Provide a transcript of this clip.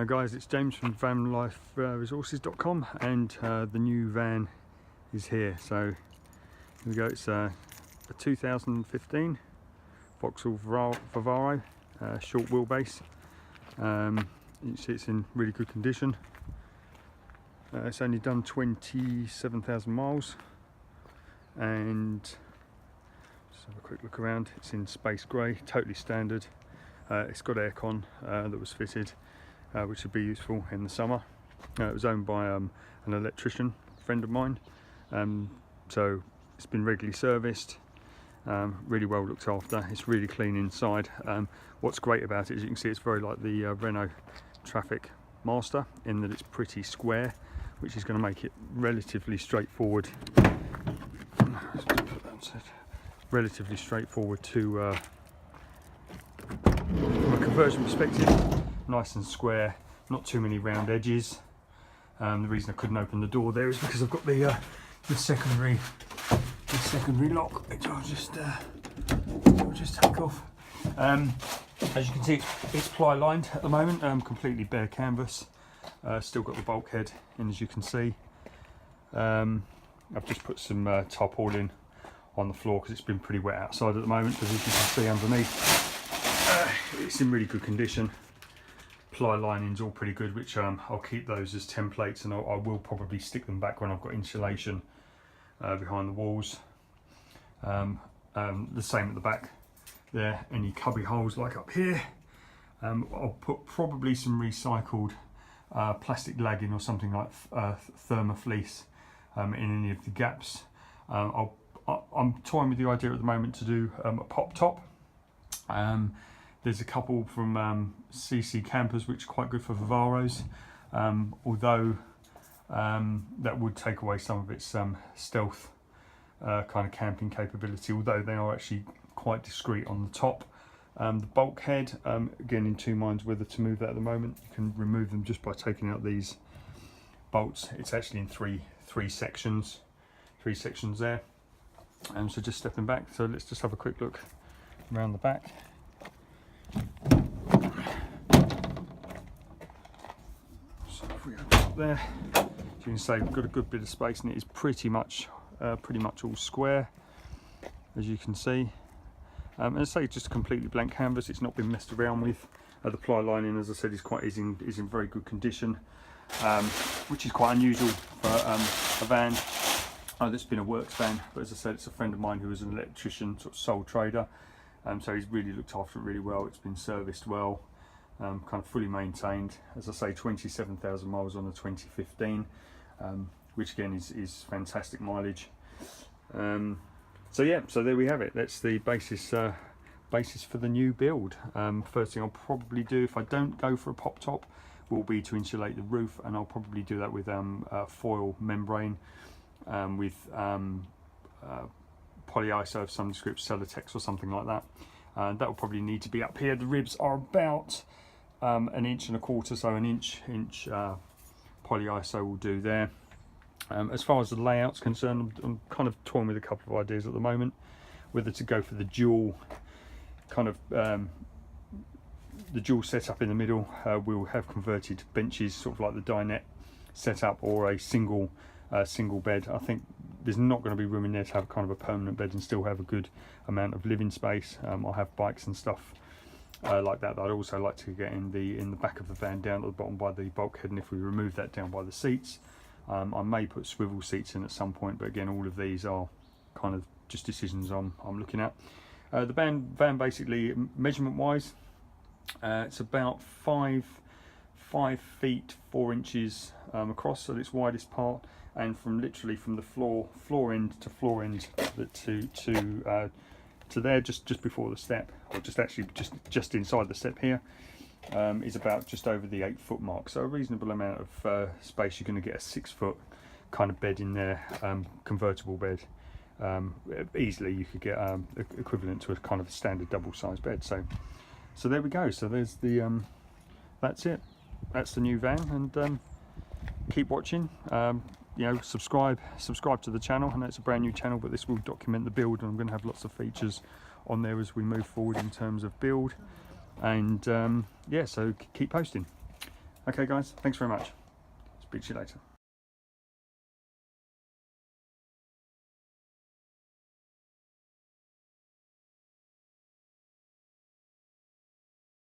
Guys, it's James from Vanlife resources.com, and the new van is here. So here we go. It's a 2015 Vauxhall Vivaro, short wheelbase. You see it's in really good condition. It's only done 27,000 miles, and just have a quick look around. It's in space grey, totally standard. It's got aircon that was fitted, which would be useful in the summer. It was owned by an electrician friend of mine, so it's been regularly serviced, really well looked after. It's really clean inside. What's great about it is you can see it's very like the Renault Traffic Master in that it's pretty square, which is going to make it relatively straightforward. Relatively straightforward to from a conversion perspective. Nice and square, not too many round edges. The reason I couldn't open the door there is because I've got the secondary lock, which I'll just take off. As you can see, it's ply lined at the moment, completely bare canvas. Still got the bulkhead in, as you can see. I've just put some tarpaulin on the floor because it's been pretty wet outside at the moment, but as you can see underneath, it's in really good condition. Ply lining's all pretty good, which I'll keep those as templates, and I will probably stick them back when I've got insulation behind the walls. The same at the back there. Any cubby holes like up here, I'll put probably some recycled plastic lagging or something like thermofleece in any of the gaps. I'm toying with the idea at the moment to do a pop top. There's a couple from CC Campers which are quite good for Vivaros, although that would take away some of its stealth kind of camping capability, although they are actually quite discreet on the top. The bulkhead, again in two minds whether to move that at the moment. You can remove them just by taking out these bolts. It's actually in three sections there. So just stepping back, so let's just have a quick look around the back. So if we open up there, as you can see, we've got a good bit of space, and it is pretty much all square, as you can see. And I say just a completely blank canvas. It's not been messed around with. The ply lining, as I said, is in very good condition, which is quite unusual for a van that's been a works van. But as I said, it's a friend of mine who was an electrician, sort of sole trader. So he's really looked after it really well. It's been serviced well, kind of fully maintained. As I say, 27,000 miles on the 2015, which again is fantastic mileage. So yeah, so there we have it. That's the basis for the new build. First thing I'll probably do, if I don't go for a pop top, will be to insulate the roof, and I'll probably do that with foil membrane, with polyiso of some description, Celotex or something like that. That will probably need to be up here. The ribs are about 1.25 inches, so an inch polyiso will do there. As far as the layout's concerned, I'm kind of toying with a couple of ideas at the moment, whether to go for the dual kind of the dual setup in the middle. We'll have converted benches, sort of like the dinette setup, or a single bed. I think there's not going to be room in there to have kind of a permanent bed and still have a good amount of living space. I'll have bikes and stuff like that I'd also like to get in the back of the van, down at the bottom by the bulkhead, and if we remove that, down by the seats. I may put swivel seats in at some point, but again, all of these are kind of just decisions I'm looking at. The van basically, measurement wise, it's about 5 feet 4 inches across, so its widest part, and from literally from the floor end to floor end to there, just before the step, or just inside the step here, is about just over the 8 foot mark. So a reasonable amount of space. You're going to get a 6 foot kind of bed in there, convertible bed. Easily you could get equivalent to a kind of a standard double sized bed. So there we go. So there's the that's it. That's the new van, and keep watching. You know, subscribe to the channel. I know it's a brand new channel, but this will document the build, and I'm going to have lots of features on there as we move forward in terms of build. And yeah, so keep posting. Okay guys, thanks very much. Speak to you later.